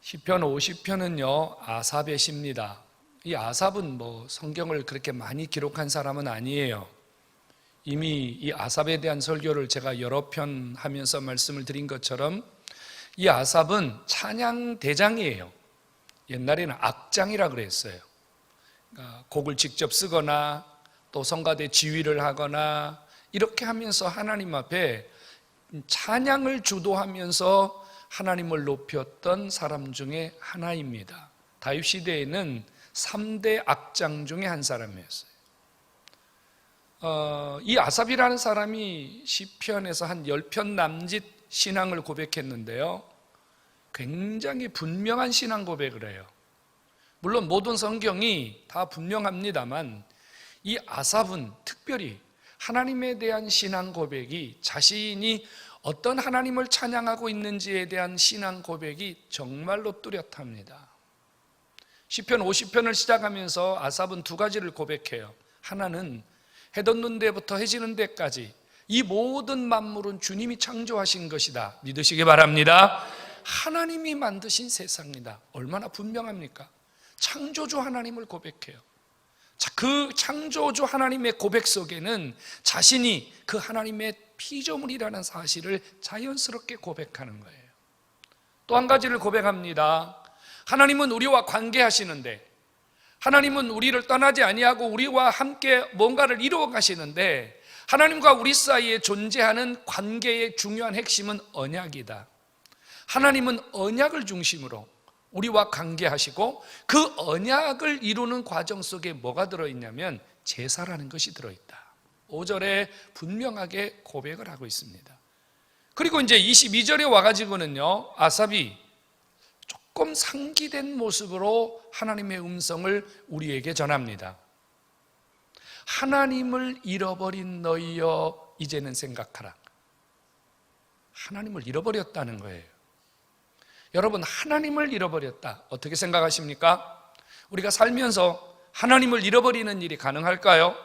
시편 50편은요 아삽의 시입니다. 이 아삽은 성경을 그렇게 많이 기록한 사람은 아니에요. 이미 이 아삽에 대한 설교를 제가 여러 편 하면서 말씀을 드린 것처럼 이 아삽은 찬양 대장이에요. 옛날에는 악장이라 그랬어요. 그러니까 곡을 직접 쓰거나 또 성가대 지휘를 하거나 이렇게 하면서 하나님 앞에 찬양을 주도하면서 하나님을 높였던 사람 중에 하나입니다. 다윗 시대에는 3대 악장 중에 한 사람이었어요. 이 아삽이라는 사람이 시편에서 한 10편 남짓 신앙을 고백했는데요, 굉장히 분명한 신앙 고백을 해요. 물론 모든 성경이 다 분명합니다만 이 아삽은 특별히 하나님에 대한 신앙 고백이, 자신이 어떤 하나님을 찬양하고 있는지에 대한 신앙 고백이 정말로 뚜렷합니다. 시편 50편을 시작하면서 아삽은 두 가지를 고백해요. 하나는 해 돋는 데부터 해 지는 데까지 이 모든 만물은 주님이 창조하신 것이다 믿으시기 바랍니다. 하나님이 만드신 세상이다. 얼마나 분명합니까? 창조주 하나님을 고백해요. 자, 그 창조주 하나님의 고백 속에는 자신이 그 하나님의 피조물이라는 사실을 자연스럽게 고백하는 거예요. 또 한 가지를 고백합니다. 하나님은 우리와 관계하시는데, 하나님은 우리를 떠나지 아니하고 우리와 함께 뭔가를 이루어 가시는데, 하나님과 우리 사이에 존재하는 관계의 중요한 핵심은 언약이다. 하나님은 언약을 중심으로 우리와 관계하시고 그 언약을 이루는 과정 속에 뭐가 들어있냐면 제사라는 것이 들어있다. 5절에 분명하게 고백을 하고 있습니다. 그리고 이제 22절에 와가지고는요, 아삽이 조금 상기된 모습으로 하나님의 음성을 우리에게 전합니다. 하나님을 잃어버린 너희여 이제는 생각하라. 하나님을 잃어버렸다는 거예요. 여러분, 하나님을 잃어버렸다, 어떻게 생각하십니까? 우리가 살면서 하나님을 잃어버리는 일이 가능할까요?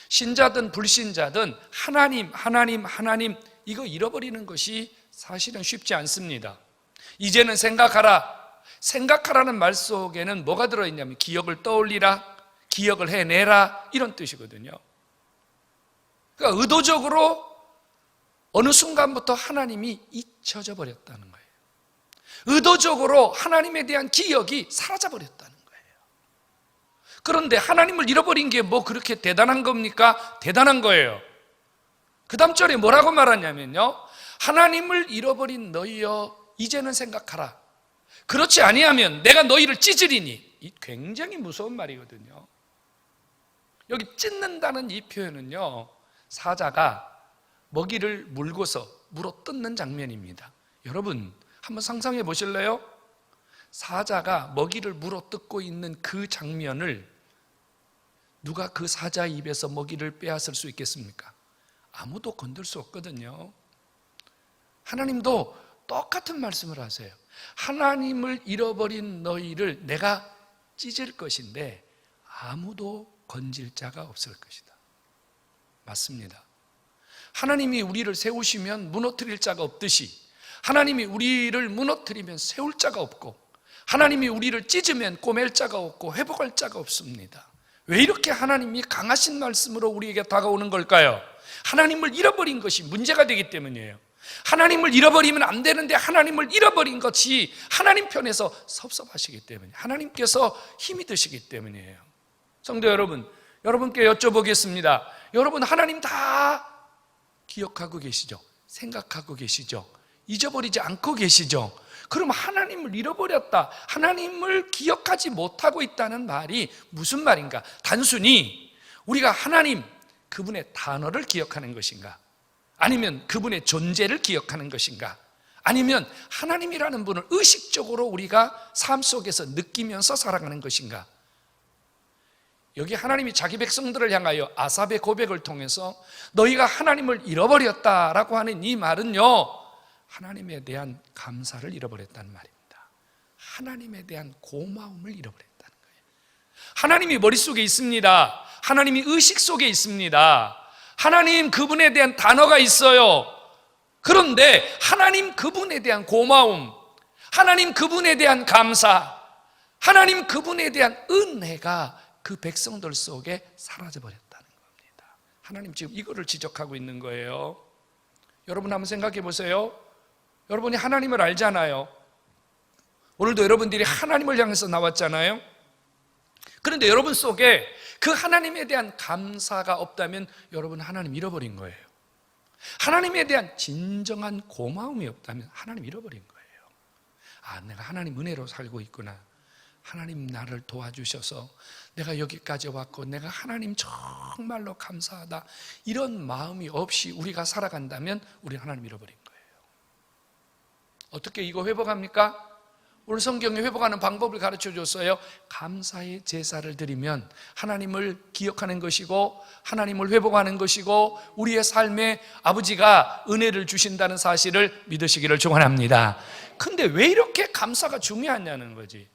신자든 불신자든 하나님 이거 잃어버리는 것이 사실은 쉽지 않습니다. 이제는 생각하라는 말 속에는 뭐가 들어있냐면 기억을 떠올리라, 기억을 해내라, 이런 뜻이거든요. 그러니까 의도적으로 어느 순간부터 하나님이 잊혀져 버렸다는 거예요. 의도적으로 하나님에 대한 기억이 사라져 버렸다는 거예요. 그런데 하나님을 잃어버린 게 뭐 그렇게 대단한 겁니까? 대단한 거예요. 그 다음 절에 뭐라고 말하냐면요, 하나님을 잃어버린 너희여 이제는 생각하라. 그렇지 아니하면 내가 너희를 찢으리니. 이 굉장히 무서운 말이거든요. 여기 찢는다는 이 표현은요, 사자가 먹이를 물고서 물어 뜯는 장면입니다. 여러분 한번 상상해 보실래요? 사자가 먹이를 물어 뜯고 있는 그 장면을 누가 그 사자 입에서 먹이를 빼앗을 수 있겠습니까? 아무도 건들 수 없거든요. 하나님도 똑같은 말씀을 하세요. 하나님을 잃어버린 너희를 내가 찢을 것인데 아무도 건질 자가 없을 것이다. 맞습니다. 하나님이 우리를 세우시면 무너뜨릴 자가 없듯이 하나님이 우리를 무너뜨리면 세울 자가 없고, 하나님이 우리를 찢으면 꼬맬 자가 없고 회복할 자가 없습니다. 왜 이렇게 하나님이 강하신 말씀으로 우리에게 다가오는 걸까요? 하나님을 잃어버린 것이 문제가 되기 때문이에요. 하나님을 잃어버리면 안 되는데 하나님을 잃어버린 것이 하나님 편에서 섭섭하시기 때문에, 하나님께서 힘이 드시기 때문이에요. 성도 여러분, 여러분께 여쭤보겠습니다. 여러분 하나님 다 기억하고 계시죠? 생각하고 계시죠? 잊어버리지 않고 계시죠? 그럼 하나님을 잃어버렸다, 하나님을 기억하지 못하고 있다는 말이 무슨 말인가? 단순히 우리가 하나님, 그분의 단어를 기억하는 것인가? 아니면 그분의 존재를 기억하는 것인가? 아니면 하나님이라는 분을 의식적으로 우리가 삶 속에서 느끼면서 살아가는 것인가? 여기 하나님이 자기 백성들을 향하여 아삽의 고백을 통해서 너희가 하나님을 잃어버렸다라고 하는 이 말은요, 하나님에 대한 감사를 잃어버렸다는 말입니다. 하나님에 대한 고마움을 잃어버렸다는 거예요. 하나님이 머릿속에 있습니다. 하나님이 의식 속에 있습니다. 하나님 그분에 대한 단어가 있어요. 그런데 하나님 그분에 대한 고마움, 하나님 그분에 대한 감사, 하나님 그분에 대한 은혜가 그 백성들 속에 사라져버렸다는 겁니다. 하나님 지금 이거를 지적하고 있는 거예요. 여러분 한번 생각해 보세요. 여러분이 하나님을 알잖아요. 오늘도 여러분들이 하나님을 향해서 나왔잖아요. 그런데 여러분 속에 그 하나님에 대한 감사가 없다면 여러분 하나님 잃어버린 거예요. 하나님에 대한 진정한 고마움이 없다면 하나님 잃어버린 거예요. 아, 내가 하나님 은혜로 살고 있구나. 하나님 나를 도와주셔서 내가 여기까지 왔고 내가 하나님 정말로 감사하다. 이런 마음이 없이 우리가 살아간다면 우리는 하나님 잃어버린 거예요. 어떻게 이거 회복합니까? 오늘 성경에 회복하는 방법을 가르쳐 줬어요. 감사의 제사를 드리면 하나님을 기억하는 것이고 하나님을 회복하는 것이고 우리의 삶에 아버지가 은혜를 주신다는 사실을 믿으시기를 축원합니다. 근데 왜 이렇게 감사가 중요하냐는 거지.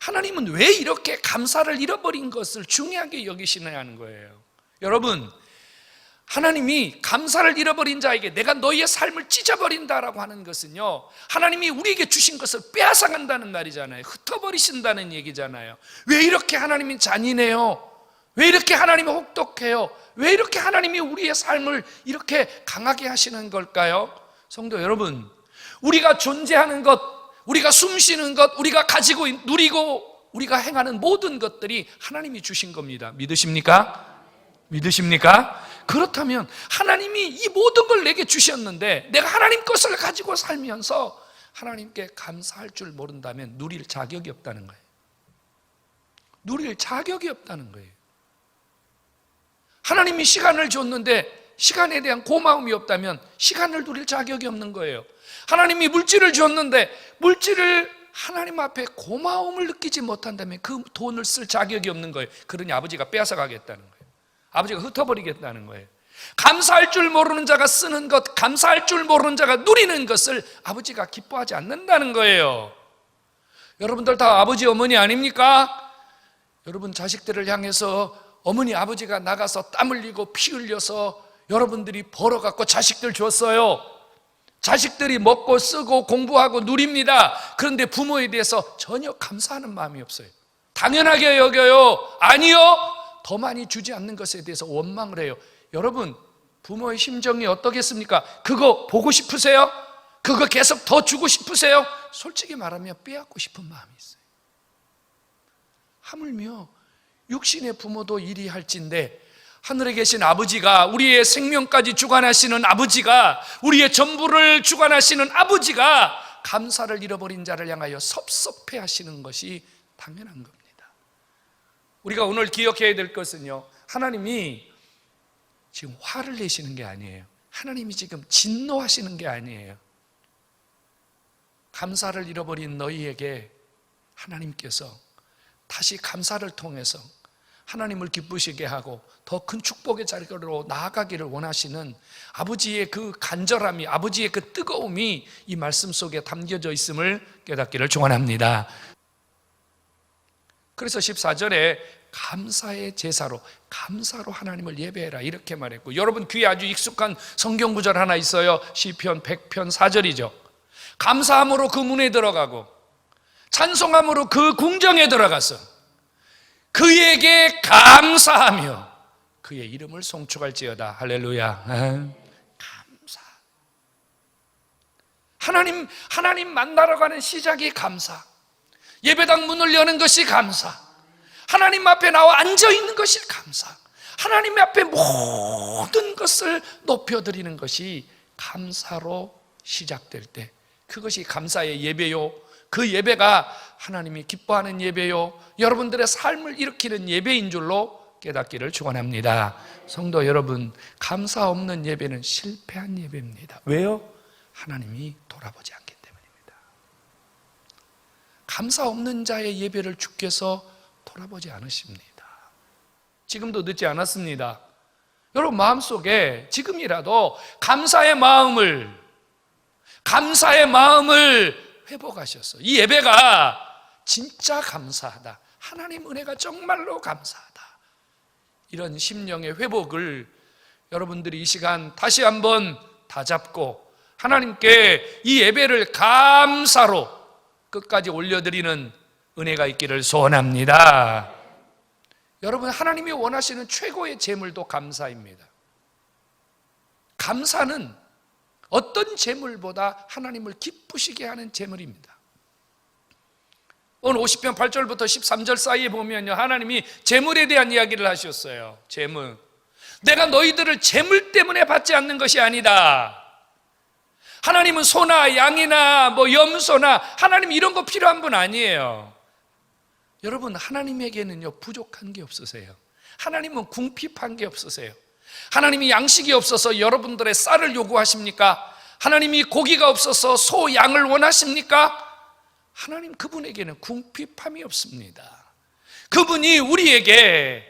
하나님은 왜 이렇게 감사를 잃어버린 것을 중요하게 여기시느냐는 거예요. 여러분, 하나님이 감사를 잃어버린 자에게 내가 너희의 삶을 찢어버린다라고 하는 것은요, 하나님이 우리에게 주신 것을 빼앗아간다는 말이잖아요. 흩어버리신다는 얘기잖아요. 왜 이렇게 하나님이 잔인해요? 왜 이렇게 하나님이 혹독해요? 왜 이렇게 하나님이 우리의 삶을 이렇게 강하게 하시는 걸까요? 성도 여러분, 우리가 존재하는 것, 우리가 숨쉬는 것, 우리가 가지고 누리고 우리가 행하는 모든 것들이 하나님이 주신 겁니다. 믿으십니까? 믿으십니까? 그렇다면 하나님이 이 모든 걸 내게 주셨는데 내가 하나님 것을 가지고 살면서 하나님께 감사할 줄 모른다면 누릴 자격이 없다는 거예요. 누릴 자격이 없다는 거예요. 하나님이 시간을 줬는데 시간에 대한 고마움이 없다면 시간을 누릴 자격이 없는 거예요. 하나님이 물질을 줬는데 물질을 하나님 앞에 고마움을 느끼지 못한다면 그 돈을 쓸 자격이 없는 거예요. 그러니 아버지가 빼앗아 가겠다는 거예요. 아버지가 흩어버리겠다는 거예요. 감사할 줄 모르는 자가 쓰는 것, 감사할 줄 모르는 자가 누리는 것을 아버지가 기뻐하지 않는다는 거예요. 여러분들 다 아버지 어머니 아닙니까? 여러분 자식들을 향해서 어머니 아버지가 나가서 땀 흘리고 피 흘려서 여러분들이 벌어갖고 자식들 줬어요. 자식들이 먹고 쓰고 공부하고 누립니다. 그런데 부모에 대해서 전혀 감사하는 마음이 없어요. 당연하게 여겨요. 아니요, 더 많이 주지 않는 것에 대해서 원망을 해요. 여러분, 부모의 심정이 어떻겠습니까? 그거 보고 싶으세요? 그거 계속 더 주고 싶으세요? 솔직히 말하면 빼앗고 싶은 마음이 있어요. 하물며 육신의 부모도 이리 할진데 하늘에 계신 아버지가, 우리의 생명까지 주관하시는 아버지가, 우리의 전부를 주관하시는 아버지가 감사를 잃어버린 자를 향하여 섭섭해 하시는 것이 당연한 겁니다. 우리가 오늘 기억해야 될 것은요, 하나님이 지금 화를 내시는 게 아니에요. 하나님이 지금 진노하시는 게 아니에요. 감사를 잃어버린 너희에게 하나님께서 다시 감사를 통해서 하나님을 기쁘시게 하고 더 큰 축복의 자리로 나아가기를 원하시는 아버지의 그 간절함이, 아버지의 그 뜨거움이 이 말씀 속에 담겨져 있음을 깨닫기를 축원합니다. 그래서 14절에 감사의 제사로, 감사로 하나님을 예배해라 이렇게 말했고, 여러분 귀에 아주 익숙한 성경 구절 하나 있어요. 시편 100편 4절이죠. 감사함으로 그 문에 들어가고 찬송함으로 그 궁정에 들어가서 그에게 감사하며 그의 이름을 송축할지어다. 할렐루야. 감사. 하나님 만나러 가는 시작이 감사. 예배당 문을 여는 것이 감사. 하나님 앞에 나와 앉아 있는 것이 감사. 하나님 앞에 모든 것을 높여드리는 것이 감사로 시작될 때 그것이 감사의 예배요. 그 예배가 하나님이 기뻐하는 예배요, 여러분들의 삶을 일으키는 예배인 줄로 깨닫기를 축원합니다. 성도 여러분, 감사 없는 예배는 실패한 예배입니다. 왜요? 하나님이 돌아보지 않기 때문입니다. 감사 없는 자의 예배를 주께서 돌아보지 않으십니다. 지금도 늦지 않았습니다. 여러분 마음속에 지금이라도 감사의 마음을 회복하셔서 이 예배가 진짜 감사하다, 하나님 은혜가 정말로 감사하다, 이런 심령의 회복을 여러분들이 이 시간 다시 한번 다잡고 하나님께 이 예배를 감사로 끝까지 올려드리는 은혜가 있기를 소원합니다. 여러분, 하나님이 원하시는 최고의 제물도 감사입니다. 감사는 어떤 제물보다 하나님을 기쁘시게 하는 제물입니다. 오늘 50편 8절부터 13절 사이에 보면요, 하나님이 제물에 대한 이야기를 하셨어요. 제물. 내가 너희들을 제물 때문에 받지 않는 것이 아니다. 하나님은 소나 양이나 염소나 하나님 이런 거 필요한 분 아니에요. 여러분, 하나님에게는요 부족한 게 없으세요. 하나님은 궁핍한 게 없으세요. 하나님이 양식이 없어서 여러분들의 쌀을 요구하십니까? 하나님이 고기가 없어서 소, 양을 원하십니까? 하나님 그분에게는 궁핍함이 없습니다. 그분이 우리에게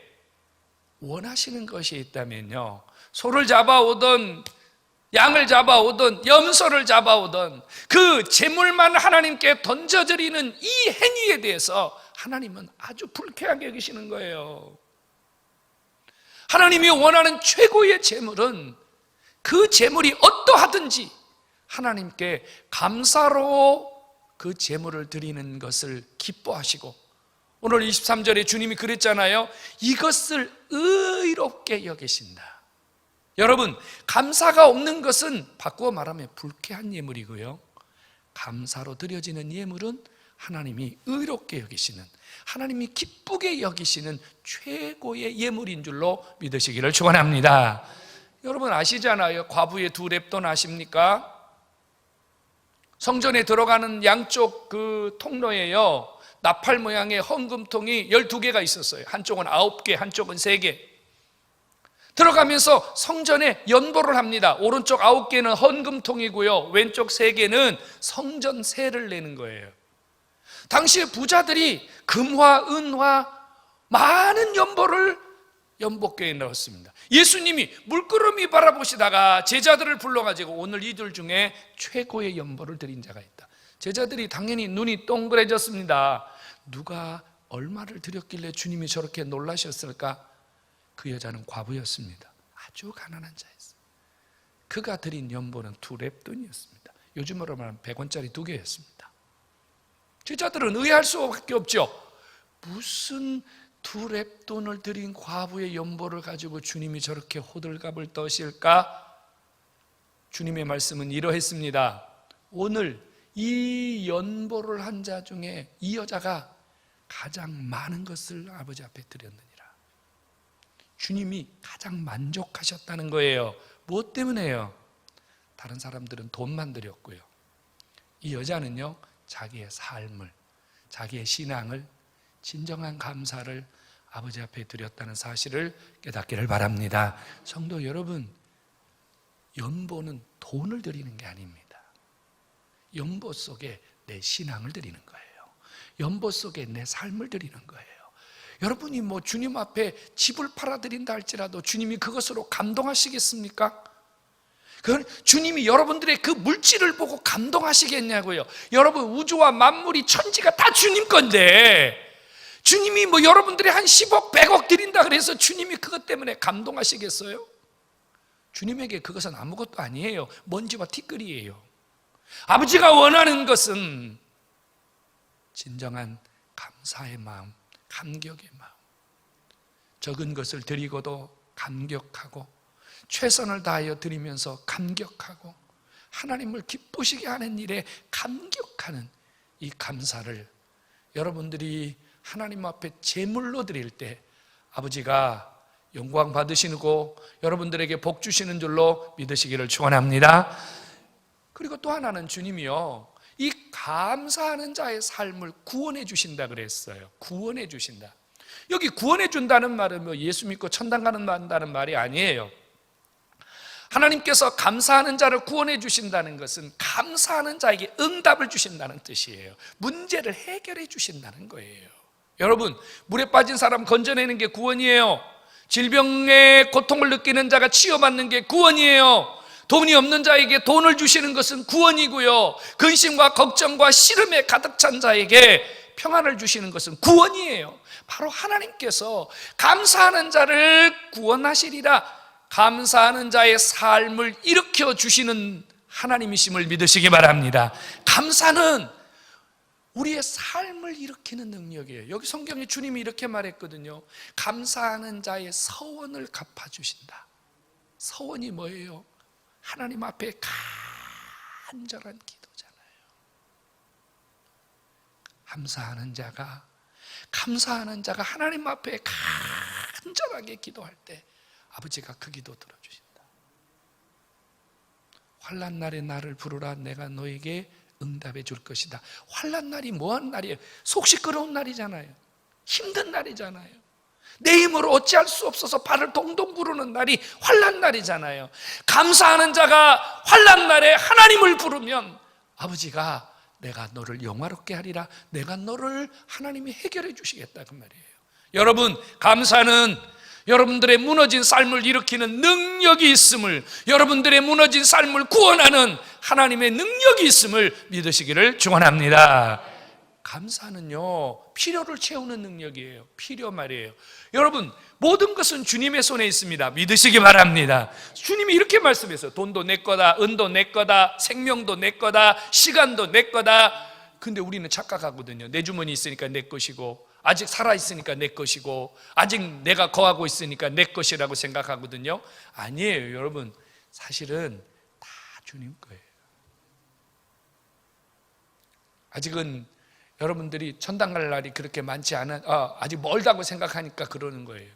원하시는 것이 있다면요, 소를 잡아오든 양을 잡아오든 염소를 잡아오든 그 제물만 하나님께 던져드리는 이 행위에 대해서 하나님은 아주 불쾌하게 여기시는 거예요. 하나님이 원하는 최고의 제물은 그 제물이 어떠하든지 하나님께 감사로 그 제물을 드리는 것을 기뻐하시고, 오늘 23절에 주님이 그랬잖아요. 이것을 의롭게 여기신다. 여러분, 감사가 없는 것은 바꾸어 말하면 불쾌한 예물이고요, 감사로 드려지는 예물은 하나님이 의롭게 여기시는, 하나님이 기쁘게 여기시는 최고의 예물인 줄로 믿으시기를 축원합니다. 여러분 아시잖아요. 과부의 두 렙돈 아십니까? 성전에 들어가는 양쪽 그 통로에요, 나팔 모양의 헌금통이 12개가 있었어요. 한쪽은 9개, 한쪽은 3개. 들어가면서 성전에 연보를 합니다. 오른쪽 9개는 헌금통이고요, 왼쪽 3개는 성전 세를 내는 거예요. 당시에 부자들이 금화, 은화, 많은 연보를 연복교에 넣었습니다. 예수님이 물끄러미 바라보시다가 제자들을 불러가지고 오늘 이들 중에 최고의 연보를 드린 자가 있다. 제자들이 당연히 눈이 동그래졌습니다. 누가 얼마를 드렸길래 주님이 저렇게 놀라셨을까? 그 여자는 과부였습니다. 아주 가난한 자였어요. 그가 드린 연보는 2렙돈이었습니다. 요즘으로 말하면 100원짜리 2개였습니다. 제자들은 의아할 수밖에 없죠. 무슨 2렙돈을 드린 과부의 연보를 가지고 주님이 저렇게 호들갑을 떠실까? 주님의 말씀은 이러했습니다. 오늘 이 연보를 한 자 중에 이 여자가 가장 많은 것을 아버지 앞에 드렸느니라. 주님이 가장 만족하셨다는 거예요. 무엇 때문에요? 다른 사람들은 돈만 드렸고요, 이 여자는요 자기의 삶을, 자기의 신앙을, 진정한 감사를 아버지 앞에 드렸다는 사실을 깨닫기를 바랍니다. 성도 여러분, 연보는 돈을 드리는 게 아닙니다. 연보 속에 내 신앙을 드리는 거예요. 연보 속에 내 삶을 드리는 거예요. 여러분이 주님 앞에 집을 팔아드린다 할지라도 주님이 그것으로 감동하시겠습니까? 그건 주님이 여러분들의 그 물질을 보고 감동하시겠냐고요. 여러분, 우주와 만물이 천지가 다 주님 건데 주님이 여러분들이 한 10억 100억 드린다 그래서 주님이 그것 때문에 감동하시겠어요? 주님에게 그것은 아무것도 아니에요. 먼지와 티끌이에요. 아버지가 원하는 것은 진정한 감사의 마음, 감격의 마음, 적은 것을 드리고도 감격하고 최선을 다하여 드리면서 감격하고 하나님을 기쁘시게 하는 일에 감격하는 이 감사를 여러분들이 하나님 앞에 제물로 드릴 때 아버지가 영광 받으시고 여러분들에게 복 주시는 줄로 믿으시기를 축원합니다. 그리고 또 하나는 주님이요, 이 감사하는 자의 삶을 구원해 주신다 그랬어요. 구원해 주신다. 여기 구원해 준다는 말은 예수 믿고 천당 간다는 말이 아니에요. 하나님께서 감사하는 자를 구원해 주신다는 것은 감사하는 자에게 응답을 주신다는 뜻이에요. 문제를 해결해 주신다는 거예요. 여러분, 물에 빠진 사람 건져내는 게 구원이에요. 질병의 고통을 느끼는 자가 치유받는 게 구원이에요. 돈이 없는 자에게 돈을 주시는 것은 구원이고요, 근심과 걱정과 시름에 가득 찬 자에게 평안을 주시는 것은 구원이에요. 바로 하나님께서 감사하는 자를 구원하시리라, 감사하는 자의 삶을 일으켜 주시는 하나님이심을 믿으시기 바랍니다. 감사는 우리의 삶을 일으키는 능력이에요. 여기 성경에 주님이 이렇게 말했거든요. 감사하는 자의 서원을 갚아주신다. 서원이 뭐예요? 하나님 앞에 간절한 기도잖아요. 감사하는 자가 하나님 앞에 간절하게 기도할 때 아버지가 그 기도 들어주신다. 환난 날에 나를 부르라. 내가 너에게 응답해 줄 것이다. 환난 날이 뭐한 날이에요? 속 시끄러운 날이잖아요. 힘든 날이잖아요. 내 힘으로 어찌할 수 없어서 발을 동동 구르는 날이 환난 날이잖아요. 감사하는 자가 환난 날에 하나님을 부르면 아버지가 내가 너를 영화롭게 하리라. 내가 너를 하나님이 해결해 주시겠다 그 말이에요. 여러분, 감사는 여러분들의 무너진 삶을 일으키는 능력이 있음을, 여러분들의 무너진 삶을 구원하는 하나님의 능력이 있음을 믿으시기를 축원합니다. 감사는요, 필요를 채우는 능력이에요. 필요 말이에요. 여러분, 모든 것은 주님의 손에 있습니다. 믿으시기 바랍니다. 주님이 이렇게 말씀했어요. 돈도 내 거다, 은도 내 거다, 생명도 내 거다, 시간도 내 거다. 근데 우리는 착각하거든요. 내 주머니 있으니까 내 것이고, 아직 살아있으니까 내 것이고, 아직 내가 거하고 있으니까 내 것이라고 생각하거든요. 아니에요, 여러분. 사실은 다 주님 거예요. 아직은 여러분들이 천당 갈 날이 그렇게 많지 않은, 아직 멀다고 생각하니까 그러는 거예요.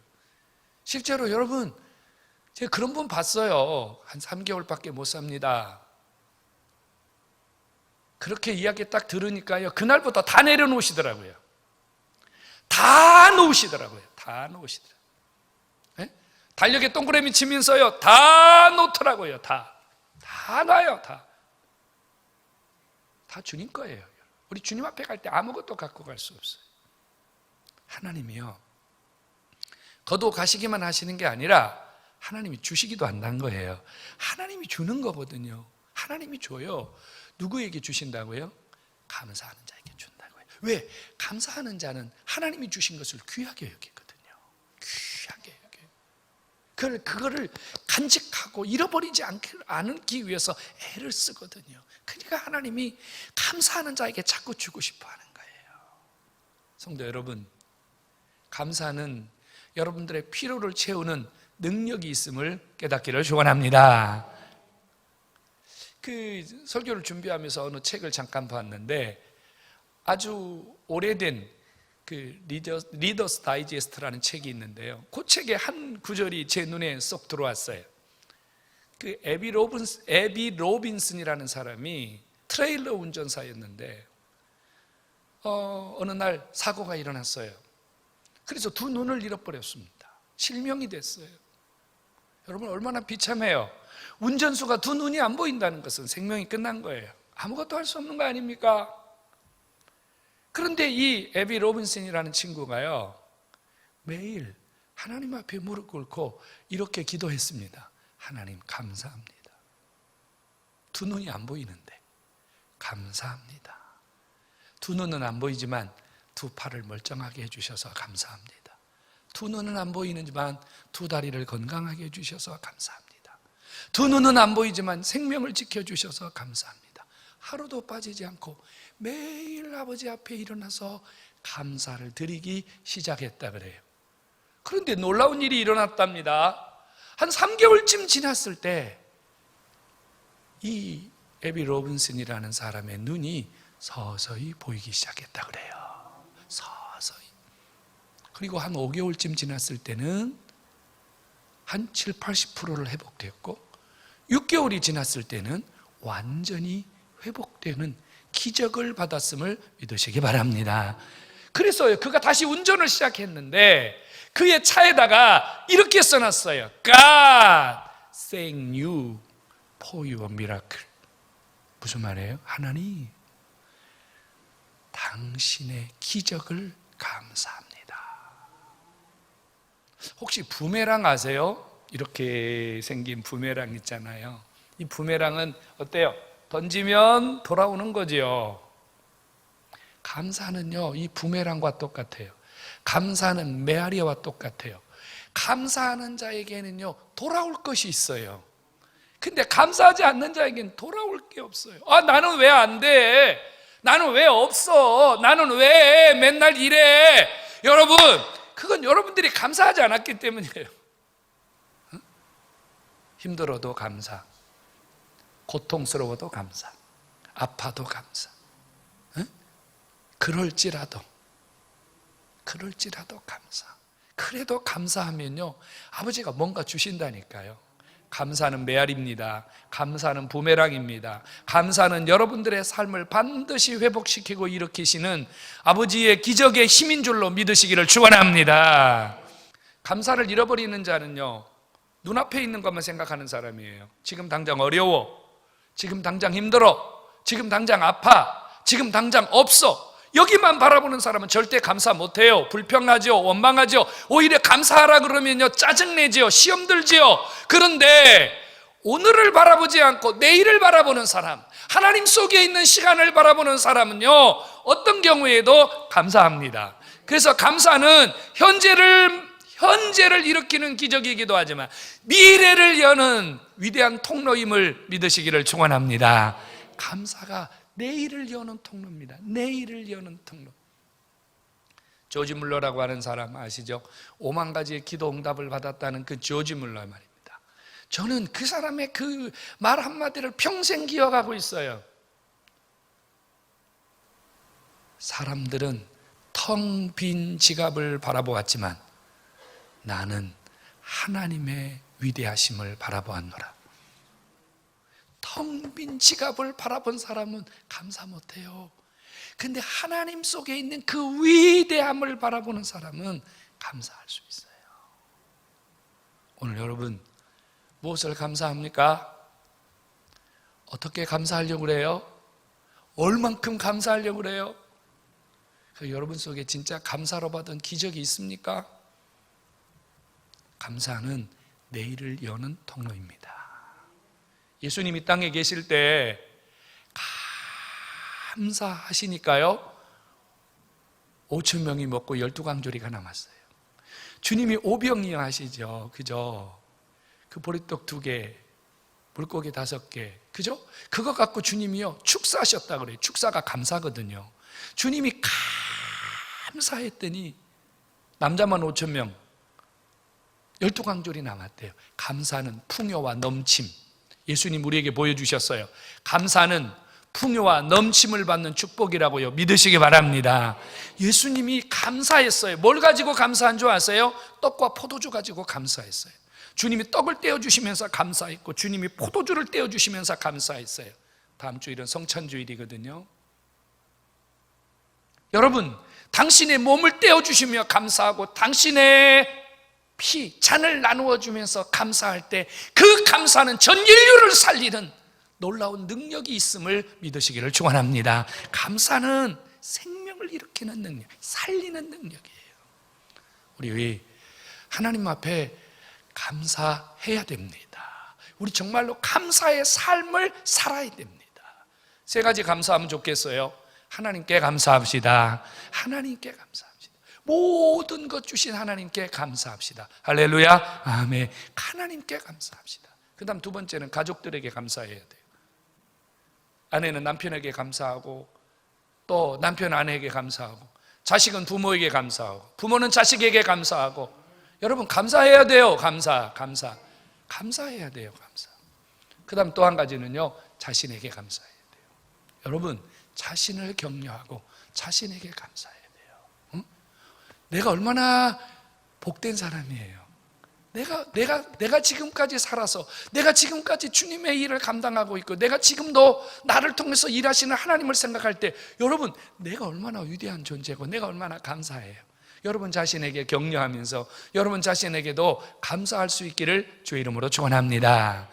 실제로 여러분, 제가 그런 분 봤어요. 한 3개월밖에 못 삽니다. 그렇게 이야기 딱 들으니까요, 그날부터 다 내려놓으시더라고요. 다 놓으시더라고요. 네? 달력에 동그라미 치면서요, 다 놓더라고요. 다 놔요. 다 주님 거예요. 우리 주님 앞에 갈 때 아무것도 갖고 갈 수 없어요. 하나님이요, 거둬 가시기만 하시는 게 아니라 하나님이 주시기도 한다는 거예요. 하나님이 주는 거거든요. 하나님이 줘요. 누구에게 주신다고요? 감사하는 자에게 준다고요. 왜? 감사하는 자는 하나님이 주신 것을 귀하게 여기거든요. 귀하게 여겨요. 그거를 간직하고 잃어버리지 않기 위해서 애를 쓰거든요. 그러니까 하나님이 감사하는 자에게 자꾸 주고 싶어 하는 거예요. 성도 여러분, 감사는 여러분들의 필요를 채우는 능력이 있음을 깨닫기를 축원합니다. 그 설교를 준비하면서 어느 책을 잠깐 봤는데, 아주 오래된 그 리더스 다이제스트라는 책이 있는데요. 그 책의 한 구절이 제 눈에 쏙 들어왔어요. 그 에비 로빈슨이라는 사람이 트레일러 운전사였는데 어느 날 사고가 일어났어요. 그래서 두 눈을 잃어버렸습니다. 실명이 됐어요. 여러분, 얼마나 비참해요. 운전수가 두 눈이 안 보인다는 것은 생명이 끝난 거예요. 아무것도 할 수 없는 거 아닙니까? 그런데 이 에비 로빈슨이라는 친구가요, 매일 하나님 앞에 무릎 꿇고 이렇게 기도했습니다. 하나님 감사합니다. 두 눈이 안 보이는데 감사합니다. 두 눈은 안 보이지만 두 팔을 멀쩡하게 해주셔서 감사합니다. 두 눈은 안 보이지만 두 다리를 건강하게 해주셔서 감사합니다. 두 눈은 안 보이지만 생명을 지켜주셔서 감사합니다. 하루도 빠지지 않고 매일 아버지 앞에 일어나서 감사를 드리기 시작했다 그래요. 그런데 놀라운 일이 일어났답니다. 한 3개월쯤 지났을 때 이 에비 로빈슨이라는 사람의 눈이 서서히 보이기 시작했다 그래요. 서서히. 그리고 한 5개월쯤 지났을 때는 한 7, 80%를 회복됐고, 6개월이 지났을 때는 완전히 회복되는 기적을 받았음을 믿으시기 바랍니다. 그래서 그가 다시 운전을 시작했는데 그의 차에다가 이렇게 써놨어요. God thank you for your miracle. 무슨 말이에요? 하나님, 당신의 기적을 감사합니다. 혹시 부메랑 아세요? 이렇게 생긴 부메랑 있잖아요. 이 부메랑은 어때요? 던지면 돌아오는 거지요. 감사는요, 이 부메랑과 똑같아요. 감사는 메아리와 똑같아요. 감사하는 자에게는요, 돌아올 것이 있어요. 근데 감사하지 않는 자에겐 돌아올 게 없어요. 아, 나는 왜 안 돼? 나는 왜 없어? 나는 왜 맨날 이래? 여러분, 그건 여러분들이 감사하지 않았기 때문이에요. 응? 힘들어도 감사, 고통스러워도 감사, 아파도 감사. 응? 그럴지라도 감사. 그래도 감사하면요, 아버지가 뭔가 주신다니까요. 감사는 메아리입니다. 감사는 부메랑입니다. 감사는 여러분들의 삶을 반드시 회복시키고 일으키시는 아버지의 기적의 힘인 줄로 믿으시기를 축원합니다. 감사를 잃어버리는 자는요, 눈앞에 있는 것만 생각하는 사람이에요. 지금 당장 어려워, 지금 당장 힘들어, 지금 당장 아파, 지금 당장 없어, 여기만 바라보는 사람은 절대 감사 못해요. 불평하죠, 원망하죠. 오히려 감사하라 그러면요, 짜증내죠, 시험 들지요. 그런데 오늘을 바라보지 않고 내일을 바라보는 사람, 하나님 속에 있는 시간을 바라보는 사람은요, 어떤 경우에도 감사합니다. 그래서 감사는 현재를 일으키는 기적이기도 하지만 미래를 여는 위대한 통로임을 믿으시기를 축원합니다. 감사가 내일을 여는 통로입니다. 내일을 여는 통로. 조지 물러라고 하는 사람 아시죠? 5만 가지의 기도 응답을 받았다는 그 조지 물러 말입니다. 저는 그 사람의 그 말 한마디를 평생 기억하고 있어요. 사람들은 텅 빈 지갑을 바라보았지만 나는 하나님의 위대하심을 바라보았노라. 텅 빈 지갑을 바라본 사람은 감사 못해요. 근데 하나님 속에 있는 그 위대함을 바라보는 사람은 감사할 수 있어요. 오늘 여러분 무엇을 감사합니까? 어떻게 감사하려고 그래요? 얼만큼 감사하려고 그래요? 여러분 속에 진짜 감사로 받은 기적이 있습니까? 감사는 내일을 여는 통로입니다. 예수님이 땅에 계실 때 감사하시니까요, 5천 명이 먹고 12강조리가 남았어요. 주님이 오병이어 하시죠. 그죠? 그 보리떡 2개, 물고기 5개, 그죠? 그거 갖고 주님이요 축사하셨다 그래요. 축사가 감사거든요. 주님이 감사했더니 남자만 5천 명, 12강조리 남았대요. 감사는 풍요와 넘침. 예수님 우리에게 보여주셨어요. 감사는 풍요와 넘침을 받는 축복이라고요. 믿으시기 바랍니다. 예수님이 감사했어요. 뭘 가지고 감사한 줄 아세요? 떡과 포도주 가지고 감사했어요. 주님이 떡을 떼어주시면서 감사했고 주님이 포도주를 떼어주시면서 감사했어요. 다음 주일은 성찬주일이거든요. 여러분, 당신의 몸을 떼어주시며 감사하고 당신의 피, 잔을 나누어 주면서 감사할 때 그 감사는 전 인류를 살리는 놀라운 능력이 있음을 믿으시기를 축원합니다. 감사는 생명을 일으키는 능력, 살리는 능력이에요. 우리 하나님 앞에 감사해야 됩니다. 우리 정말로 감사의 삶을 살아야 됩니다. 3가지 감사하면 좋겠어요. 하나님께 감사합시다. 하나님께 감사합시다. 모든 것 주신 하나님께 감사합시다. 할렐루야, 아멘. 하나님께 감사합시다. 그 다음 2번째는 가족들에게 감사해야 돼요. 아내는 남편에게 감사하고 또 남편 아내에게 감사하고 자식은 부모에게 감사하고 부모는 자식에게 감사하고 여러분 감사해야 돼요. 감사해야 돼요. 그 다음 또 한 가지는요, 자신에게 감사해야 돼요. 여러분 자신을 격려하고 자신에게 감사해야 돼요. 내가 얼마나 복된 사람이에요. 내가 지금까지 살아서, 내가 지금까지 주님의 일을 감당하고 있고, 내가 지금도 나를 통해서 일하시는 하나님을 생각할 때, 여러분, 내가 얼마나 위대한 존재고, 내가 얼마나 감사해요. 여러분 자신에게 격려하면서, 여러분 자신에게도 감사할 수 있기를 주의 이름으로 축원합니다.